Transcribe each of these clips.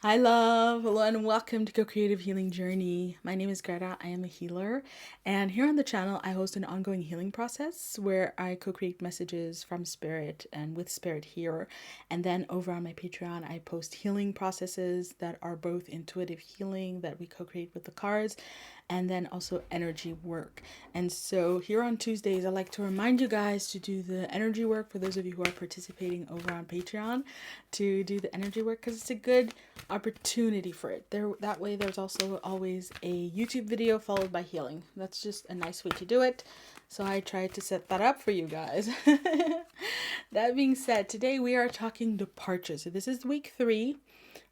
Hi, love. Hello, and welcome to Co-Creative Healing Journey. My name is Greta. I am a healer. And here on the channel, I host an ongoing healing process where I co-create messages from spirit and with spirit here. And then over on my Patreon, I post healing processes that are both intuitive healing that we co-create with the cards and then also energy work. And so here on Tuesdays, I like to remind you guys to do the energy work for those of you who are participating over on Patreon to do the energy work because it's a good opportunity for it. That way there's also always a YouTube video followed by healing. That's just a nice way to do it. So I tried to set that up for you guys. That being said, today we are talking departure. So this is week 3.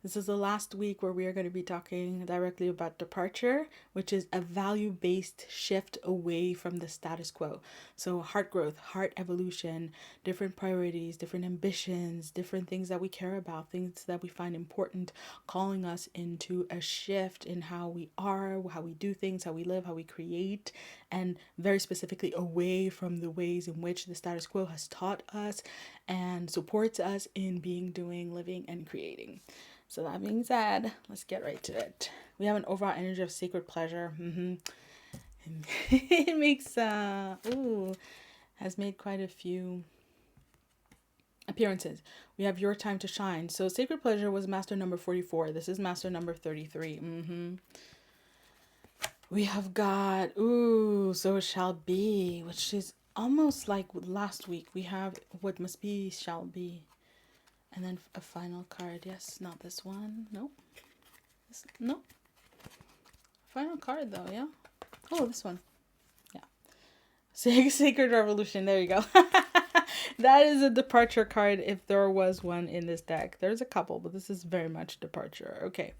This is the last week where we are going to be talking directly about departure, which is a value-based shift away from the status quo. So heart growth, heart evolution, different priorities, different ambitions, different things that we care about, things that we find important, calling us into a shift in how we are, how we do things, how we live, how we create, and very specifically away from the ways in which the status quo has taught us and supports us in being, doing, living, and creating. So that being said, let's get right to it. We have an overall energy of sacred pleasure. It makes has made quite a few appearances. We have your time to shine. So sacred pleasure was master number 44. This is master number 33. We have got so it shall be, which is almost like last week. We have what must be shall be. And then a final card. Yes, not this one. Nope. Nope. Final card though, yeah? Oh, this one. Yeah. Sacred Revolution. There you go. That is a departure card if there was one in this deck. There's a couple, but this is very much departure. Okay.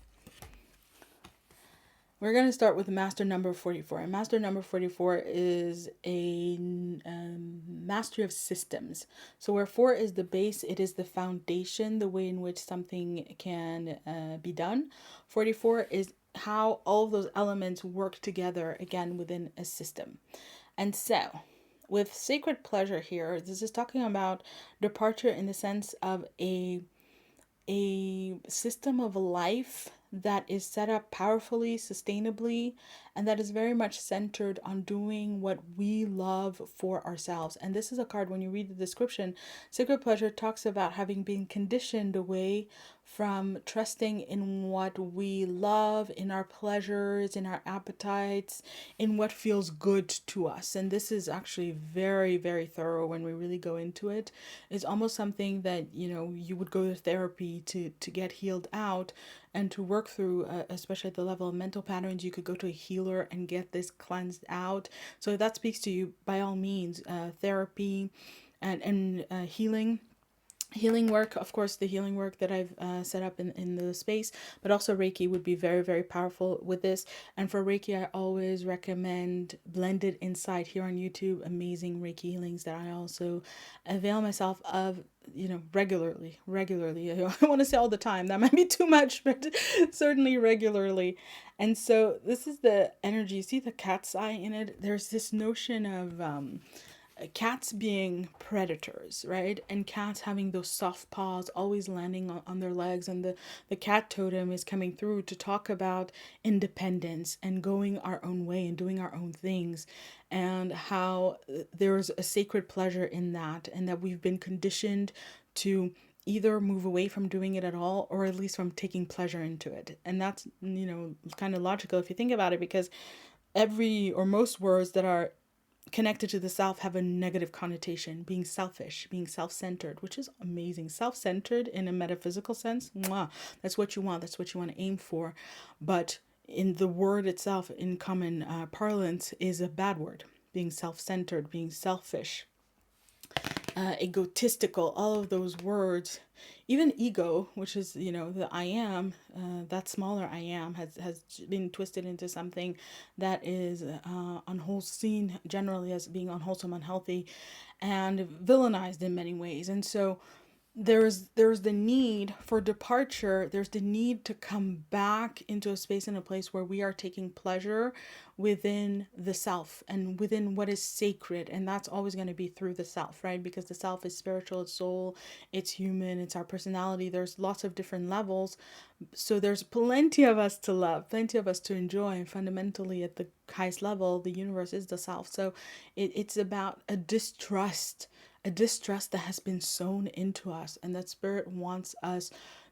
We're going to start with master number 44. And master number 44 is a mastery of systems. So where 4 is the base, it is the foundation, the way in which something can be done. 44 is how all of those elements work together, again, within a system. And so, with sacred pleasure here, this is talking about departure in the sense of a system of life that is set up powerfully, sustainably, and that is very much centered on doing what we love for ourselves. And this is a card, when you read the description, sacred pleasure talks about having been conditioned away from trusting in what we love, in our pleasures, in our appetites, in what feels good to us. And this is actually very, very thorough when we really go into it. It's almost something that, you would go to therapy to get healed out and to work through, especially at the level of mental patterns. You could go to a healer and get this cleansed out. So if that speaks to you, by all means, therapy and healing work, of course, the healing work that I've set up in the space, but also Reiki would be very, very powerful with this. And for Reiki, I always recommend Blended Insight here on YouTube. Amazing Reiki healings that I also avail myself of, regularly. I want to say all the time. That might be too much, but certainly regularly. And so this is the energy. You see the cat's eye in it? There's this notion of cats being predators, right? And cats having those soft paws always landing on their legs. And the cat totem is coming through to talk about independence and going our own way and doing our own things, and how there's a sacred pleasure in that, and that we've been conditioned to either move away from doing it at all, or at least from taking pleasure into it. And that's, kind of logical if you think about it, because every or most words that are connected to the self have a negative connotation, being selfish, being self-centered, which is amazing. Self-centered in a metaphysical sense, mwah, that's what you want, that's what you want to aim for. But in the word itself, in common parlance, is a bad word. Being self-centered, being selfish, egotistical, all of those words. Even ego, which is, the I am, that smaller I am, has been twisted into something that is unwholesome, seen generally as being unwholesome, unhealthy, and villainized in many ways. And so there's the need for departure. There's the need to come back into a space and a place where we are taking pleasure within the self and within what is sacred, and that's always going to be through the self, right? Because the self is spiritual, it's soul, it's human, it's our personality. There's lots of different levels, so there's plenty of us to love, plenty of us to enjoy, and fundamentally at the highest level the universe is the self. So it's about a distrust that has been sown into us, and that spirit wants us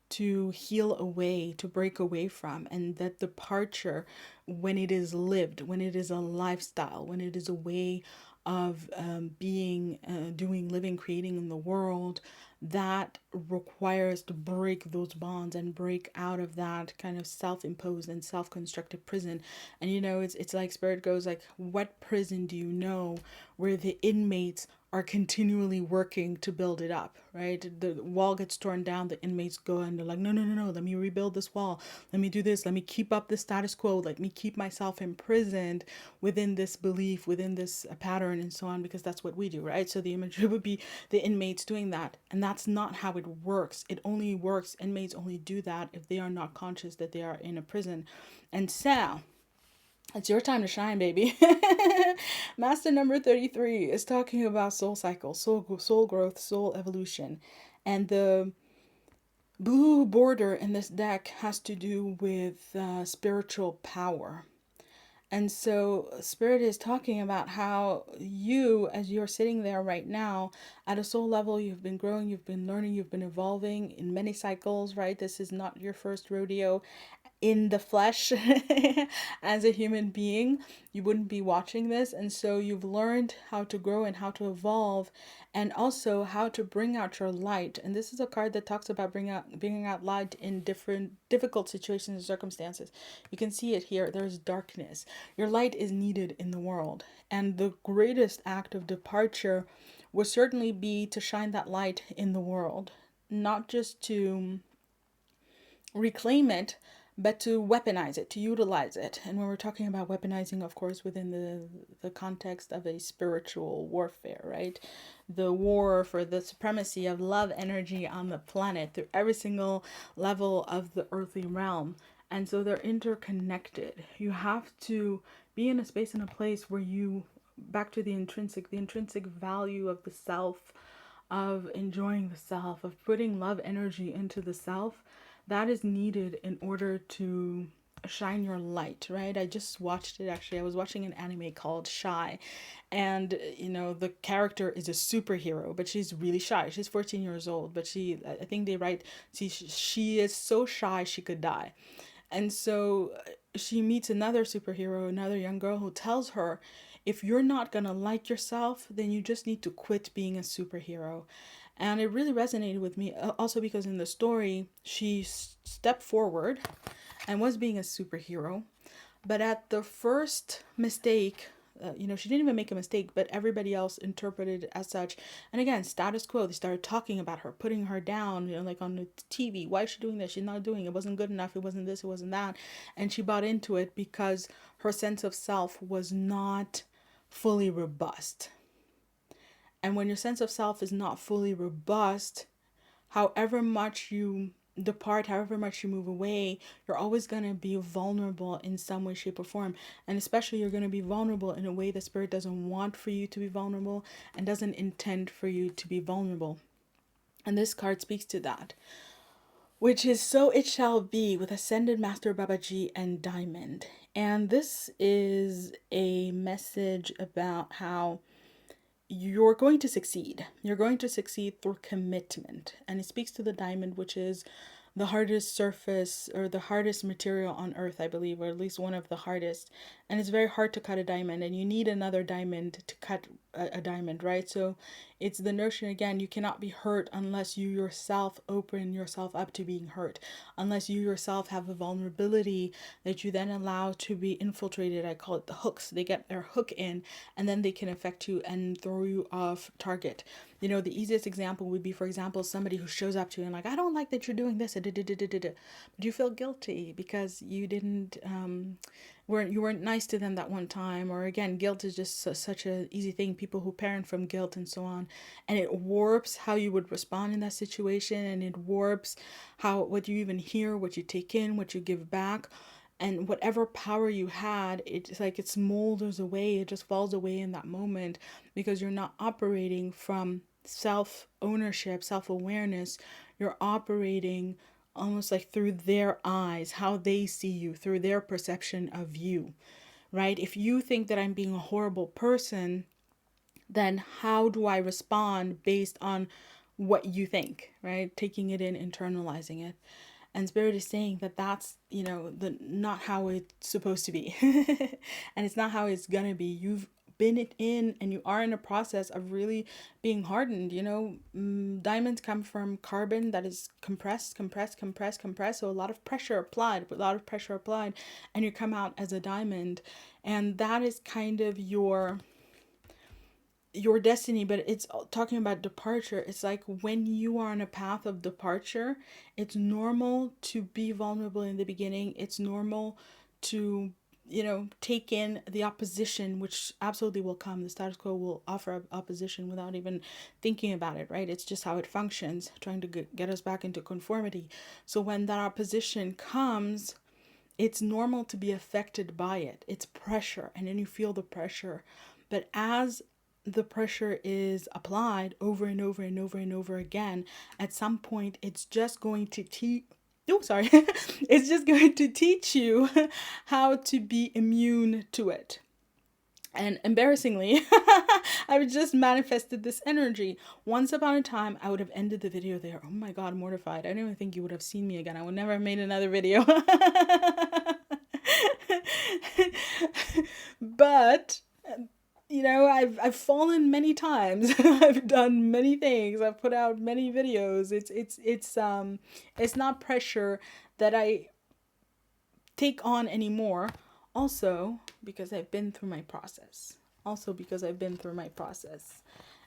to heal away, to break away from. And that departure, when it is lived, when it is a lifestyle, when it is a way of being, doing, living, creating in the world, that requires to break those bonds and break out of that kind of self-imposed and self-constructed prison. And it's like spirit goes like, what prison do you know where the inmates are continually working to build it up, right? The wall gets torn down, the inmates go and they're like, no, no, no, no, let me rebuild this wall. Let me do this. Let me keep up the status quo. Let me keep myself imprisoned within this belief, within this pattern, and so on, because that's what we do, right? So the imagery would be the inmates doing that. And that's not how it works. It only works, inmates only do that if they are not conscious that they are in a prison. And so, it's your time to shine, baby. Master number 33 is talking about soul cycle, soul growth, soul evolution. And the blue border in this deck has to do with spiritual power. And so Spirit is talking about how you, as you're sitting there right now, at a soul level, you've been growing, you've been learning, you've been evolving in many cycles, right? This is not your first rodeo in the flesh as a human being. You wouldn't be watching this. And so you've learned how to grow and how to evolve, and also how to bring out your light. And this is a card that talks about bringing out light in different difficult situations and circumstances. You can see it here. There's darkness. Your light is needed in the world. And the greatest act of departure would certainly be to shine that light in the world, not just to reclaim it, but to weaponize it, to utilize it. And when we're talking about weaponizing, of course, within the context of a spiritual warfare, right? The war for the supremacy of love energy on the planet through every single level of the earthly realm. And so they're interconnected. You have to be in a space and a place where you, back to the intrinsic value of the self, of enjoying the self, of putting love energy into the self, that is needed in order to shine your light, right? I just watched it actually. I was watching an anime called Shy, and the character is a superhero, but she's really shy. She's 14 years old, but I think they write, see, she is so shy she could die. And so she meets another superhero, another young girl, who tells her, if you're not gonna like yourself, then you just need to quit being a superhero. And it really resonated with me, also because in the story, she stepped forward and was being a superhero. But at the first mistake, she didn't even make a mistake, but everybody else interpreted it as such. And again, status quo, they started talking about her, putting her down, like on the TV. Why is she doing this? She's not doing it. It wasn't good enough. It wasn't this, it wasn't that. And she bought into it because her sense of self was not fully robust. And when your sense of self is not fully robust, however much you depart, however much you move away, you're always going to be vulnerable in some way, shape, or form. And especially, you're going to be vulnerable in a way the Spirit doesn't want for you to be vulnerable and doesn't intend for you to be vulnerable. And this card speaks to that, which is so it shall be, with Ascended Master Babaji and Diamond. And this is a message about how you're going to succeed. You're going to succeed through commitment. And it speaks to the diamond, which is the hardest surface or the hardest material on earth, I believe, or at least one of the hardest. And it's very hard to cut a diamond, and you need another diamond to cut a diamond, right? So it's the notion, again, you cannot be hurt unless you yourself open yourself up to being hurt, unless you yourself have a vulnerability that you then allow to be infiltrated. I call it the hooks. They get their hook in, and then they can affect you and throw you off target. The easiest example would be, for example, somebody who shows up to you and like, I don't like that you're doing this, but you feel guilty because you didn't you weren't nice to them that one time, or again, guilt is just such an easy thing, people who parent from guilt and so on, and it warps how you would respond in that situation, and it warps how what you even hear, what you take in, what you give back, and whatever power you had, it's like it smolders away, it just falls away in that moment, because you're not operating from self ownership, self awareness. You're operating almost like through their eyes, how they see you, through their perception of you, right? If you think that I'm being a horrible person, then how do I respond based on what you think, right? Taking it in, internalizing it. And Spirit is saying that that's, the not how it's supposed to be. And it's not how it's gonna be. You've been it in, and you are in a process of really being hardened. Diamonds come from carbon that is compressed. So a lot of pressure applied, and you come out as a diamond. And that is kind of your destiny. But it's talking about departure. It's like when you are on a path of departure, it's normal to be vulnerable in the beginning. It's normal to take in the opposition, which absolutely will come. The status quo will offer opposition without even thinking about it, right? It's just how it functions, trying to get us back into conformity. So when that opposition comes, it's normal to be affected by it. It's pressure, and then you feel the pressure. But as the pressure is applied over and over and over and over again, at some point it's just going to it's just going to teach you how to be immune to it. And embarrassingly, I've just manifested this energy. Once upon a time, I would have ended the video there. Oh my God, mortified. I don't even think you would have seen me again. I would never have made another video. But I've fallen many times. I've done many things. I've put out many videos. It's not pressure that I take on anymore. Also because I've been through my process.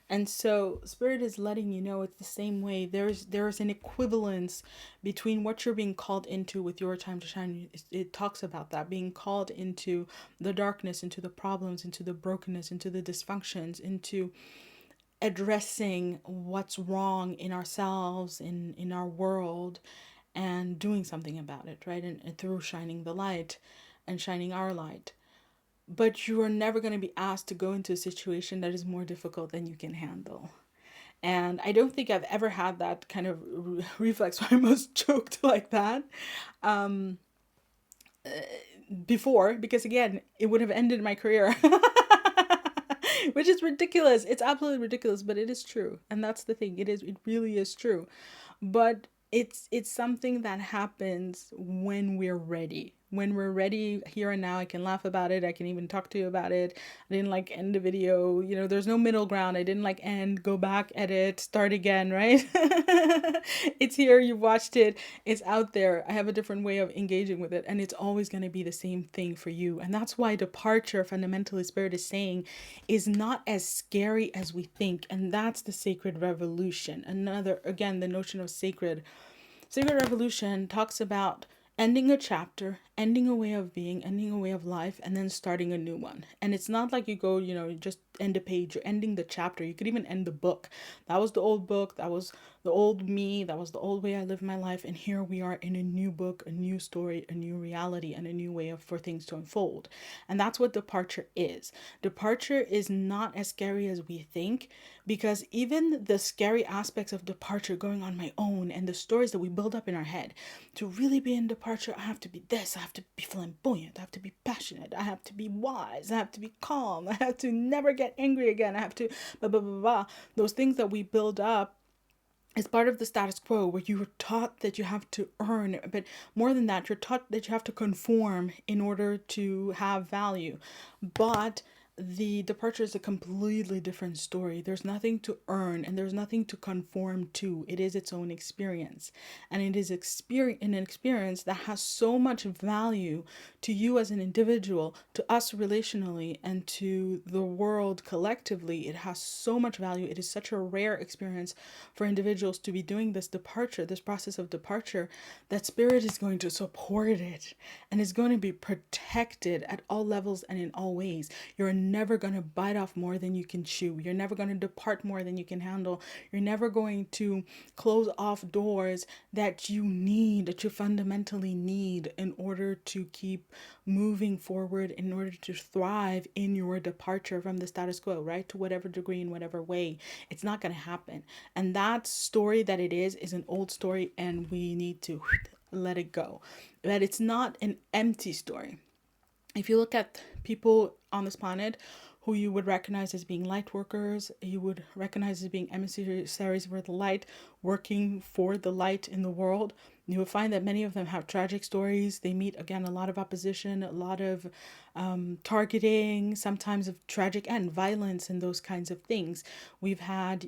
And so Spirit is letting you know it's the same way. There's an equivalence between what you're being called into with your time to shine. It talks about that, being called into the darkness, into the problems, into the brokenness, into the dysfunctions, into addressing what's wrong in ourselves, in our world, and doing something about it, right? And through shining the light and shining our light. But you are never going to be asked to go into a situation that is more difficult than you can handle. And I don't think I've ever had that kind of reflex where I almost choked like that before, because again, it would have ended my career. Which is ridiculous. It's absolutely ridiculous, but it is true. And that's the thing. It really is true. But it's something that happens when we're ready. When we're ready here and now. I can laugh about it. I can even talk to you about it. I didn't end the video. There's no middle ground. I didn't end, go back, edit, start again, right? It's here. You've watched it. It's out there. I have a different way of engaging with it. And it's always going to be the same thing for you. And that's why departure, fundamentally, Spirit is saying, is not as scary as we think. And that's the sacred revolution. Again, the notion of sacred revolution talks about ending a chapter, ending a way of being, ending a way of life, and then starting a new one. And it's not like you go, you just end a page. You're ending the chapter. You could even end the book. That was the old book. That was the old me. That was the old way I lived my life. And here we are in a new book, a new story, a new reality, and a new way for things to unfold. And that's what departure is. Departure is not as scary as we think, because even the scary aspects of departure, going on my own, and the stories that we build up in our head, to really be in departure, I have to be this, I have to be flamboyant, I have to be passionate, I have to be wise, I have to be calm, I have to never get angry again, I have to blah, blah, blah, blah. Those things that we build up is part of the status quo, where you were taught that you have to earn, but more than that, you're taught that you have to conform in order to have value. But the departure is a completely different story. There's nothing to earn and there's nothing to conform to. It is its own experience. And it is an experience that has so much value to you as an individual, to us relationally, and to the world collectively. It has so much value. It is such a rare experience for individuals to be doing this departure, this process of departure, that spirit is going to support it and is going to be protected at all levels and in all ways. You're never going to bite off more than you can chew. You're never going to depart more than you can handle. You're never going to close off doors that you need, that you fundamentally need in order to keep moving forward, in order to thrive in your departure from the status quo, right? To whatever degree, in whatever way. It's not going to happen. And that story that it is an old story, and we need to let it go. That it's not an empty story. If you look at people on this planet who you would recognize as being light workers, you would recognize as being emissaries for the light, working for the light in the world, you will find that many of them have tragic stories. They meet, again, a lot of opposition, a lot of targeting, sometimes of tragic end, violence, and those kinds of things. We've had,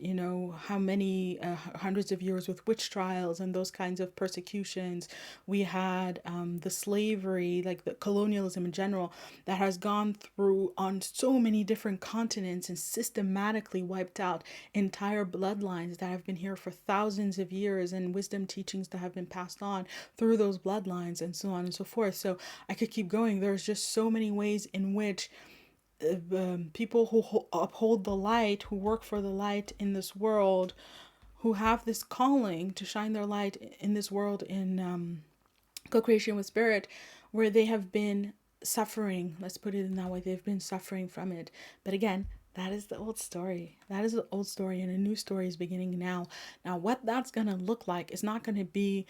how many hundreds of years with witch trials and those kinds of persecutions. We had the slavery, like the colonialism in general, that has gone through on so many different continents and systematically wiped out entire bloodlines that have been here for thousands of years, and wisdom teachings that have been passed on through those bloodlines, and so on and so forth. So I could keep going. There's just so many ways in which people who uphold the light, who work for the light in this world, who have this calling to shine their light in this world in co-creation with spirit, where they have been suffering. Let's put it in that way. They've been suffering from it. But again, that is the old story. That is the old story, and a new story is beginning now. Now, what that's going to look like is not going to be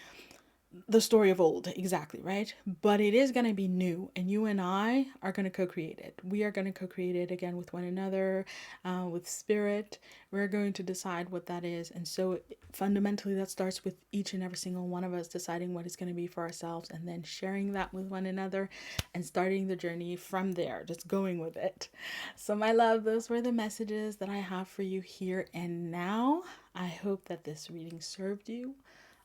the story of old, exactly, right? But it is going to be new, and you and I are going to co-create it. We are going to co-create it again with one another, with spirit. We're going to decide what that is. And so fundamentally that starts with each and every single one of us deciding what it's going to be for ourselves, and then sharing that with one another and starting the journey from there, just going with it. So my love, those were the messages that I have for you here and now. I hope that this reading served you.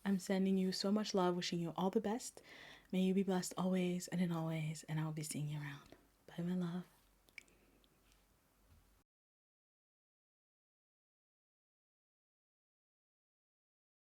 I'm sending you so much love, wishing you all the best. May you be blessed always and in always, and I'll be seeing you around. Bye, my love.